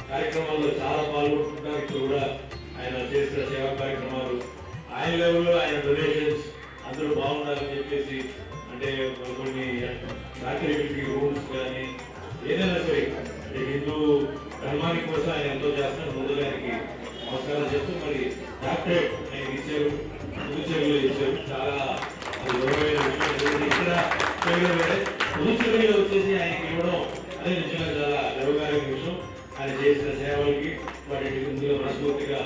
కార్యక్రమాల్లో చాలా పాల్గొంటున్నారు. ఇప్పుడు కూడా ఆయన చేసిన సేవా కార్యక్రమాలు, ఆయన లెవెల్లో ఆయన డొనేషన్స్ అందరూ బాగుండాలని చెప్పేసి, అంటే కొన్ని ఫ్యాక్టరీకి రూమ్స్ కానీ ఏదైనా సరే అంటే హిందూ ధర్మానికి కోసం ఆయన ఎంతో చేస్తున్నారు. ముందుగా ఆయనకి నమస్కారం చెప్తూ మరి డాక్టరేట్ ఆయన ఇచ్చారు, పుదుచ్చేరిలో ఇచ్చారు. చాలా గౌరవమైన విషయం. ఇక్కడ పుదుచ్చేరిలో వచ్చేసి ఆయనకి ఇవ్వడం అదే నిజంగా చాలా గర్వకారమైన విషయం. ఆయన చేసిన సేవలకి వాటి ముందుగా మనస్ఫూర్తిగా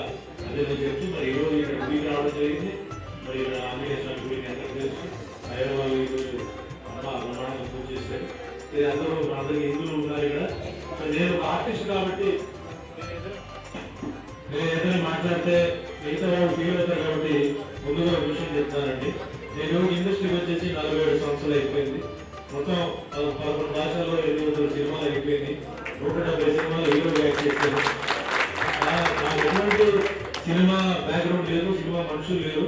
అదే చెప్తూ మరి ఈరోజు ఇక్కడ గుడికి రావడం జరిగింది. మరి ఇక్కడ ఆంజనేయ స్వామి గుడికి అందరూ తెలుసు. హైదరాబాద్ ఈరోజు అమ్మ బ్రహ్మాండంగా పూజ చేశారు. ఇది అందరూ హిందువులు ఉన్నారు ఇక్కడ. నేను ఒక ఆర్టిస్ట్ కాబట్టి నేను ఏదైనా మాట్లాడితే మిగతా వాళ్ళు తీవ్రతారు కాబట్టి ముందుగా ఒక విషయం చెప్తానండి. నేను ఇండస్ట్రీకి వచ్చేసి 47 సంవత్సరాలు అయిపోయింది. మొత్తం 11 భాషల్లో 800 సినిమాలు అయిపోయింది. 170 సినిమాలు హీరోగా యాక్ట్ చేశాను. నాకు ఎటువంటి సినిమా బ్యాక్గ్రౌండ్ లేదు, సినిమా మనుషులు లేరు.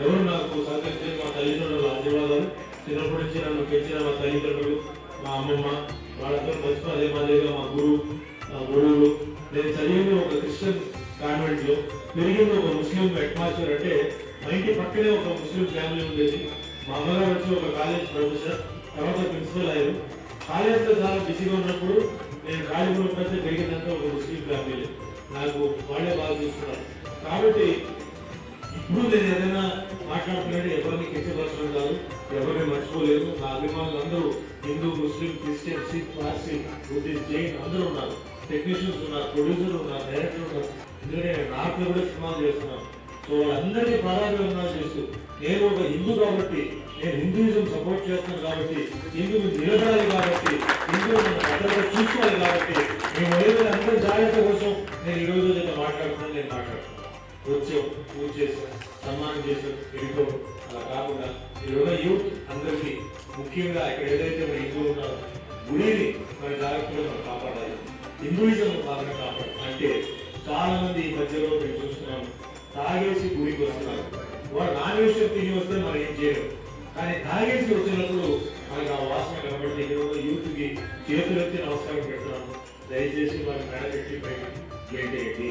ఎవరు నాకు సహకరించిన మా తల్లిదండ్రుల ఆశీర్వాదాలు, చిన్నప్పటి నుంచి నన్ను పెంచిన మా తల్లిదండ్రులు, మా అమ్మమ్మ, వాళ్ళతో మర్చిపో అదే మాదిరిగా మా గురువులు. నేను చదివింది ఒక క్రిస్టియన్ కాన్వెంట్ లో, పెరిగింది ఒక ముస్లిం అట్మాస్ఫియర్. అంటే మా ఇంటి పక్కనే ఒక ముస్లిం ఫ్యామిలీ ఉండేది. మా అమ్మగారు వచ్చి ఒక కాలేజ్ ప్రొఫెసర్, తర్వాత ప్రిన్సిపల్ అయ్యారు. కాలేజ్లో చాలా బిజీగా ఉన్నప్పుడు నేను కాళీపురం పెడితే పెరిగిందంటే ఒక ముస్లిం ఫ్యామిలీ, నాకు వాళ్ళే బాగా చూస్తున్నారు. కాబట్టి ఇప్పుడు నేను ఏదైనా మాట్లాడుతున్నట్టు ఎవరిని కించపరచడం కాదు, ఎవరిని మర్చిపోలేదు. నా అభిమానులు అందరూ హిందూ, ముస్లిం, క్రిస్టియన్, సిక్, పార్సీ, బుద్ధిస్ట్, జైన్ అందరూ ఉన్నారు. టెక్నీషియన్స్ ఉన్నారు, ప్రొడ్యూసర్ ఉన్నారు, డైరెక్టర్ ఉన్నారు. ఎందుకంటే నేను నార్త్ కూడా సినిమాలు చేస్తున్నాను. సో వాళ్ళందరినీ ప్రాధాన్యత చేస్తూ నేను ఒక హిందూ కాబట్టి, నేను హిందూయిజం సపోర్ట్ చేస్తున్నాను కాబట్టి, హిందూ నిలబడాలి కాబట్టి, హిందూ భద్రత చూసుకోవాలి కాబట్టి, మేము ఏదైనా అందరి జాగ్రత్త కోసం నేను ఈ రోజు ఏదైతే మాట్లాడుతున్నాను, నేను మాట్లాడుతున్నాను. వచ్చాం, పూజ చేసాం, సన్మానం చేసాం, వెళ్ళిపోవడం అలా కాకుండా ఈరోజు యూత్ అందరికీ ముఖ్యంగా ఇక్కడ ఏదైతే మన హిందువులు ఉన్నారో గుడిని మన జాగ్రత్తగా మనం కాపాడాలి, హిందూయిజం బాగా కాపాడాలి. అంటే చాలా మంది ఈ మధ్యలో మేము చూస్తున్నాము, తాగేసి గుడికి వస్తున్నారు. వాడు నాన్ వెజ్ తిని వస్తే మనం ఏం చేయలేము, కానీ తాగేసి వచ్చినప్పుడు మనకి ఆ వాసన కనబడి ఈరోజు యూత్కి చేతులెత్తి నమస్కారం పెడుతున్నాము. దయచేసి వారి మెడ పెట్టి ఏంటి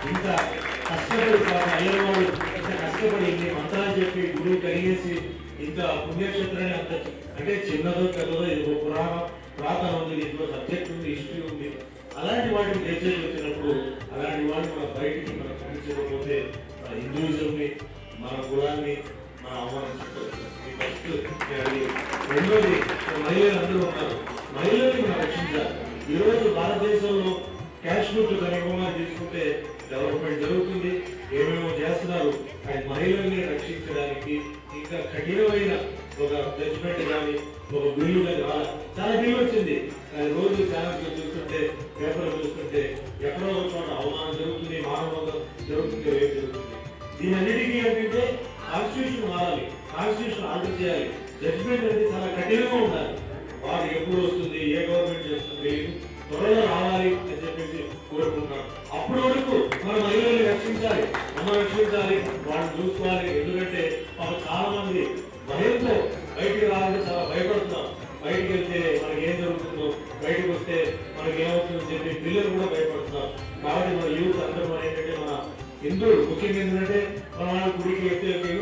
ఇంత కష్టపడి అయ్యేవాడు ఇంత కష్టపడి ఇన్ని మంత్రాలు చెప్పి గురువు కడిగేసి ఇంత పుణ్యక్షేత్రాన్ని అంత అంటే చిన్నదో పెద్దదో ఇది పురాతనం ఉంది, ఇంట్లో సబ్జెక్ట్ ఉంది, హిస్టరీ ఉంది. అలాంటి వాటిని తెచ్చేసి వచ్చినప్పుడు అలాంటి వాటిని మన బయటికి మనం చూపించకపోతే మన హిందూయిజంని, మన కులాన్ని మనం అవమానించుకోవచ్చు. రెండోది మహిళలు అందరూ ఉన్నారు, మహిళల్ని మనం రక్షించాలి. ఈరోజు భారతదేశంలో కాశ్మీర్ కన్యాకుమారి తీసుకుంటే డెవలప్మెంట్ జరుగుతుంది, ఏమేమో చేస్తున్నారు. కానీ మహిళల్ని రక్షించడానికి ఇంకా కఠినమైన ఒక జడ్జిమెంట్ కానీ ఒక బిల్లు కానీ చాలా బిల్లు వచ్చింది. కానీ రోజు ఛానల్స్ చూస్తుంటే, పేపర్లు చూస్తుంటే ఎక్కడో ఒక చోట అవమానం జరుగుతుంది, మానవంగా జరుగుతుంది, రేపు జరుగుతుంది. దీని అన్నిటికీ ఏంటంటే కాన్స్టిట్యూషన్ మారాలి, కాన్స్టిట్యూషన్ ఆర్డర్ చేయాలి, జడ్జిమెంట్ అనేది చాలా కఠినంగా ఉండాలి. వారు ఎప్పుడు వస్తుంది, ఏ గవర్నమెంట్ చేస్తుంది, త్వరలో రావాలి అని చెప్పేసి కోరుకుంటున్నాం. అప్పటి వరకు మన మహిళల్ని రక్షించాలి, మనం రక్షించాలి, వాళ్ళని చూసుకోవాలి. ఎందుకంటే మనం చాలా మంది భయంతో బయటికి రావాలంటే చాలా భయపడుతున్నాం. బయటికి వెళ్తే మనకి ఏం జరుగుతుందో, బయటకు వస్తే మనకి ఏమవుతుందో చెప్పి పిల్లలు కూడా భయపడుతున్నారు. కాబట్టి మన యూత్ అందరూ ఏంటంటే మన హిందువులు ముఖ్యంగా ఏంటంటే మన వాళ్ళు గుడికి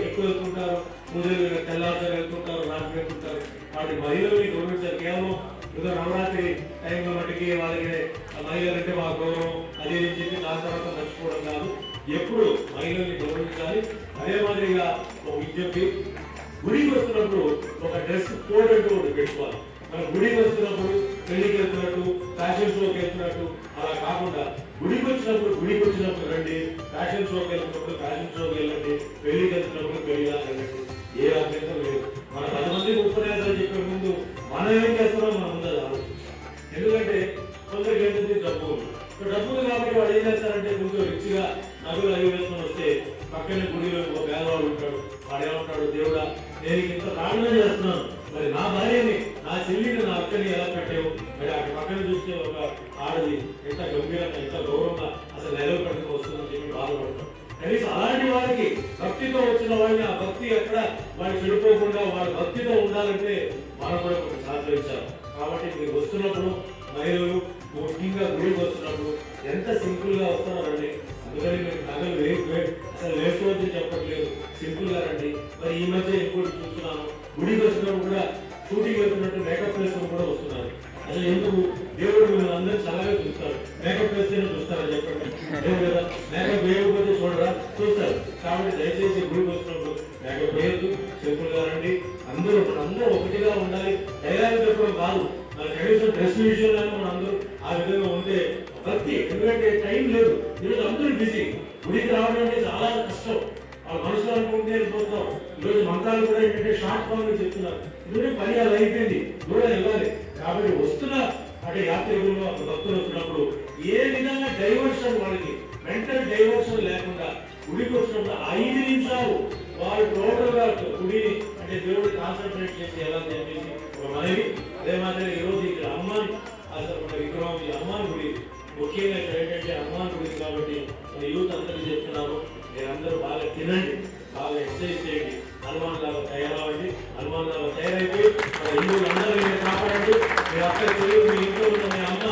ఎక్కువ వెళ్తుంటారు, పూజలు తెల్లారుజాము వెళ్తుంటారు, రాత్రి వెళ్తుంటారు. వాటి మహిళల్ని గౌరవించాలి. కేవలం ఏదో నవరాత్రి టైంలో మట్టికి వాళ్ళకి మహిళలంటే మా గౌరవం అదే అని చెప్పి దాని తర్వాత మర్చిపోవడం కాదు. ఎప్పుడు మహిళల్ని గౌరవించాలి. అదే మాదిరిగా ఒక విజ్ఞప్తి, గుడికి వస్తున్నప్పుడు ఒక డ్రెస్ కోడ్ అంటూ ఒకటి పెట్టుకోవాలి. మన గుడికి వస్తున్నప్పుడు పెళ్లికి వెళ్తున్నట్టు, ఫ్యాషన్ షోకి వెళ్తున్నట్టు అలా కాకుండా గుడికి వచ్చినప్పుడు రండి, ఫ్యాషన్ షోకి వెళ్తున్నప్పుడు ఫ్యాషన్ షోకి వెళ్ళండి, పెళ్లికి వెళ్తున్నప్పుడు పెళ్లిగా వెళ్ళండి. ఏ అభ్యంతరం లేదు. మన 10 మందికి ఉపన్యాసాలు చెప్పే ముందు మనం ఏం చేస్తున్నాం మనం ముందు ఆలోచించాలి. ఎందుకంటే కొందరికి ఏంటంటే డబ్బులు కాబట్టి వాడు ఏం చేస్తారంటే కొంచెం రిచ్గా నగలు అవి వేసుకొని వస్తే పక్కనే గుడిలో ఒక పేదవాడు ఉంటాడు. వాడు ఏమంటాడు, దేవుడా నేను ఇంత ప్రార్థన చేస్తున్నాను, మరి నా భార్యని, నా చెల్లిని, నా అక్కని ఎలా పెట్టావు, మరి అక్కడ పక్కన చూస్తే ఒక ఆడది ఎంత గంభీరంగా, ఎంత గౌరవంగా అసలు నెలవు పట్టుకు వస్తుందని చెప్పి బాధపడతాం. కనీసం అలాంటి వారికి భక్తితో వచ్చిన వాళ్ళని ఆ భక్తి ఎక్కడ వాళ్ళు చెడిపోకుండా వాళ్ళ భక్తితో ఉండాలంటే మనం కూడా కొంచెం సహకరించాలి. కాబట్టి మీరు వస్తున్నప్పుడు మహిళలు ముఖ్యంగా గుడికి వస్తున్నప్పుడు ఎంత సింపుల్ గా వస్తున్నారండి. అందుకని మీరు నగలు అసలు వేసుకోవద్దని చెప్పట్లేదు, సింపుల్ గా రండి. మరి ఈ మధ్య ఇంకోటి చూస్తున్నాను, గుడికి వస్తున్నప్పుడు కూడా షూటింగ్ వెళ్తున్నట్టు మేకప్ వేసుకుని కూడా వస్తున్నారు. అసలు ఎందుకు? దేవుడు మిమ్మల్ని అందరూ చల్లగా చూస్తారు, మేకప్ వేస్తేనే చూస్తారని చెప్పండి. లేదు కదా, మేకప్ వేయకపోతే చూడరా, చూస్తారు. కాబట్టి దయచేసి గుడికి వస్తున్నప్పుడు మేకప్ వేయద్దు, సింపుల్ గా రండి. మనందరూ ఒకటిగా ఉండాలి. డైలాగ్ చెప్పడం కాదు, మన కనీసం డ్రెస్ విషయంలో మనం అందరూ ఆ విధంగా ఉంటే భక్తి. ఎందుకంటే టైం లేదు, ఈరోజు అందరూ బిజీ. గుడికి రావడం అంటే చాలా కష్టం. వాళ్ళ మనసులో అనుకుంటే వెళ్ళిపోతాం. ఈరోజు మంత్రాలు కూడా ఏంటంటే షార్ట్ ఫామ్ అని చెప్తున్నారు. ఎందుకంటే పని అలా అయిపోయింది, దూరం వెళ్ళాలి. కాబట్టి వస్తున్నా అంటే యాత్రికులు భక్తులు వస్తున్నప్పుడు ఏ విధంగా డైవర్షన్, వాళ్ళకి మెంటల్ డైవర్షన్ లేకుండా గుడికి వచ్చినప్పుడు 5 నిమిషాలు వాళ్ళు టోటల్ గా గుడిని అంటే దేవుడి కాన్సన్ట్రేట్ చేసి ఎలా చెప్పేసి ఒక మనవి. అదే మాదిరి ఈరోజు ఇక్కడ హనుమాన్ అసలు మన విగ్రహం హనుమాన్ గుడి, ముఖ్యంగా ఇక్కడ ఏంటంటే హనుమాన్ గుడి కాబట్టి యూత్ అందరికీ చెప్తున్నాను, మీరందరూ బాగా తినండి. బాగా ఎక్సర్సైజ్ చేయండి, హనుమాన్ లాగా తయారవ్వండి, హనుమాన్ లాగా తయారైపోయి మన హిందువులందరినీ మీరు కాపాడండి. మీ అక్క చెల్లి, మీ ఇంట్లో ఉన్న మీ అమ్మ,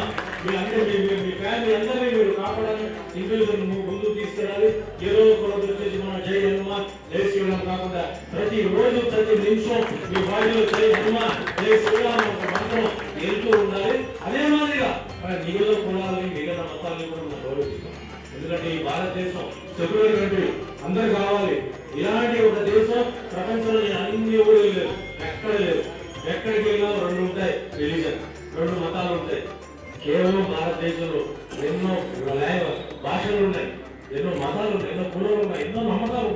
మీ అందరి మీ ఫ్యామిలీ అందరినీ మీరు కాపాడాలి, హిందువులను ముందుకు తీసుకెళ్ళాలి. ఏ రోజు ఒక రోజు వచ్చేసి మన జై హనుమాన్ జై శ్రీరామ్ కాకుండా ప్రతి రోజు ప్రతి నిమిషం మీ బాడీలో జై హనుమాన్ జై శ్రీరామ్ ఒక మంత్రం వెళ్తూ ఉండాలి. అదే మాదిరిగా మన మిగిలిన కులాలని మిగిలిన మతాలని కూడా మనం గౌరవిస్తాం. ఎందుకంటే ఈ భారతదేశం సెక్యులర్ కంట్రీ, అందరు కావాలి. ఇలాంటి ఒక దేశం ప్రపంచంలో అన్ని ఊళ్ళు లేవు, ఎక్కడ లేవు. ఎక్కడికి వెళ్ళినా రెండు ఉంటాయి రిలీజన్, రెండు మతాలు ఉంటాయి. కేవలం భారతదేశంలో ఎన్నో భాషలు ఉన్నాయి, ఎన్నో మతాలు ఉన్నాయి, ఎన్నో కులాలు ఉన్నాయి, ఎన్నో నమ్మకాలు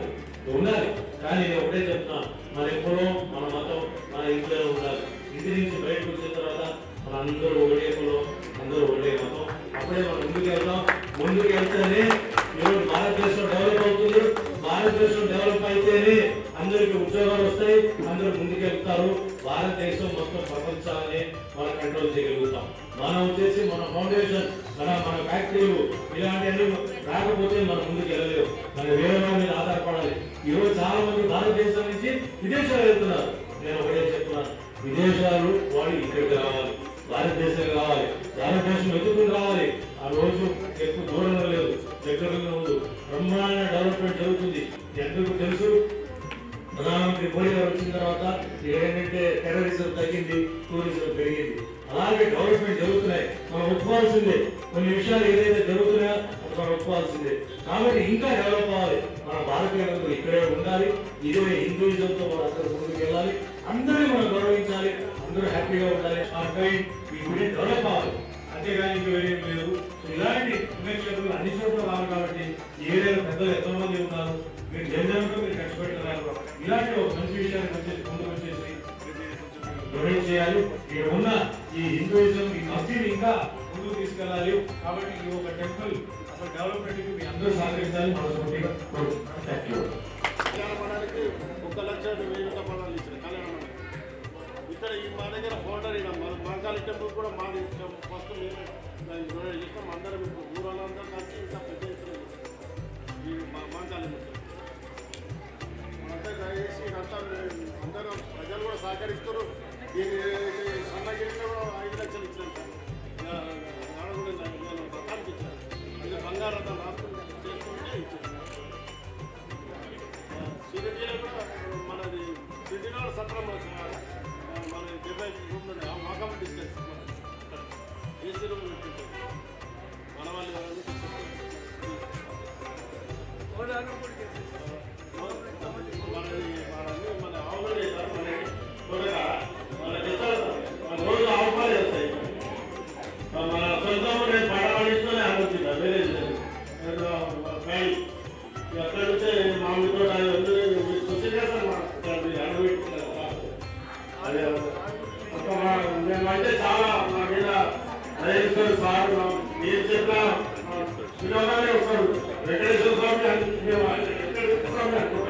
ఉండాలి. కానీ నేను ఒకటే చెప్తున్నా, మన కులం మన మతం మన ఇంట్లో ఉండాలి. ఇంటి నుంచి బయటకు వచ్చిన తర్వాత మన అందరూ ఒకటే కులం, అందరూ ఒకటే మతం. అప్పుడే మనం ముందుకు వెళ్తాం. ముందుకు వెళ్తేనే ఈరోజు భారతదేశం డెవలప్ అవుతుంది. భారతదేశం డెవలప్ అయితేనే అందరికి ఉద్యోగాలు వస్తాయి, అందరూ ముందుకు వెళ్తారు. భారతదేశం మొత్తం ప్రపంచాన్ని మనం కంట్రోల్ చేయగలుగుతాం. మనం వచ్చేసి మన ఫౌండేషన్, మన ఫ్యాక్టరీలు ఇలాంటివన్నీ రాకపోతే మనం ముందుకు వెళ్ళలేవు. మన వేరే మీద ఆధారపడాలి. ఈరోజు చాలా మంది భారతదేశం నుంచి విదేశాలు వెళ్తున్నారు. నేను ఒకటే చెప్తున్నాను, విదేశాలు వాళ్ళు ఇక్కడికి రావాలి, భారతదేశానికి రావాలి, భారతదేశం ఎదుర్కొని రావాలి. ఆ రోజు ఎక్కువ దూరంగా లేదు, దగ్గరగా ఉంది. బ్రహ్మాండ డెవలప్మెంట్ జరుగుతుంది. ఎందుకు తెలుసు? ప్రధానమంత్రి మోడీ గారు వచ్చిన తర్వాత ఏంటంటే టెర్రరిజం తగ్గింది, టూరిజం పెరిగింది. అలాగే డెవలప్మెంట్ జరుగుతున్నాయి. మనం ఒప్పుకోవాల్సిందే. కొన్ని విషయాలు ఏదైతే జరుగుతున్నాయో అది మనం ఒప్పుకోవాల్సిందే. కాబట్టి ఇంకా డెవలప్ అవ్వాలి. మన భారతీయులందరూ ఇక్కడే ఉండాలి. ఇదే హిందూయిజంతో మనం అందరూ ముందుకు వెళ్ళాలి. అందరినీ మనం గౌరవించాలి, అందరూ హ్యాపీగా ఉండాలి. డెవలప్ అవ్వాలి. అంతేగాని ఇంకా వేరేం లేదు. ఇలాంటి పుణ్యక్షేత్రాలు అన్ని చోట్ల రావాలి. కాబట్టి ఏరియాలో పెద్దలు ఎంతమంది ఉన్నారు, మీరు జనరల్గా మీరు ఖర్చు పెడుతున్నారు. ఇలాంటి ఒక మంచి విషయాన్ని వచ్చేసి ముందుకు వచ్చేసి డొనేట్ చేయాలి. ఇక్కడ ఉన్న ఈ హిందూయిజం ఈ భక్తిని ఇంకా ముందుకు తీసుకెళ్ళాలి. కాబట్టి ఈ ఒక టెంపుల్ అసలు డెవలప్మెంట్ మీ అందరూ సహకరించాలి. మనస్ఫూర్తిగా కళ్యాణమండలికి 1,00,000 పదాలు ఇచ్చారు. కళ్యాణమండలి ఇక్కడ ఈ మా దగ్గర ఫోల్డర్ మహంకాళి టెంపుల్ కూడా మాది ఫస్ట్ మేము డొనేట్ చేస్తాం. అందరం ఊరందరూ కలిసి ఇంకా పెద్ద ఎత్తున ఈ మహంకాళి అంతా దయచేసి ఇదంతా అందరూ ప్రజలు కూడా సహకరిస్తారు. దీన్ని సన్నగిరిలో కూడా 5 లక్షలు ఇచ్చారు. రథానికి ఇచ్చారు. ఇది బంగారు రథం రాష్ట్రం చేసుకుంటే ఇచ్చారు. సిరిడీలో కూడా మనది సిరిడీలో సత్రం మన 70 రూమ్లు మాకమ్మ డిస్టెన్స్ ఏసీ రూమ్ పెట్టుకుంటారు. మన వాళ్ళు మన ఆవులు మన రోజు ఆవుపాలు చేస్తాయి. మన సొంతం పడవడిస్తూనే ఆలోచించారు. వేరే ఎక్కడ నుంచి మామిడి తోట కృషి చేస్తాను. అదే మేమంటే చాలా మా మీద దయచేస్తారు సార్. మీరు చెప్పిన వినోదాన్ని వస్తారు. వెంకటేశ్వర స్వామి ఎక్కడ స్వామి అనుకుంటారు.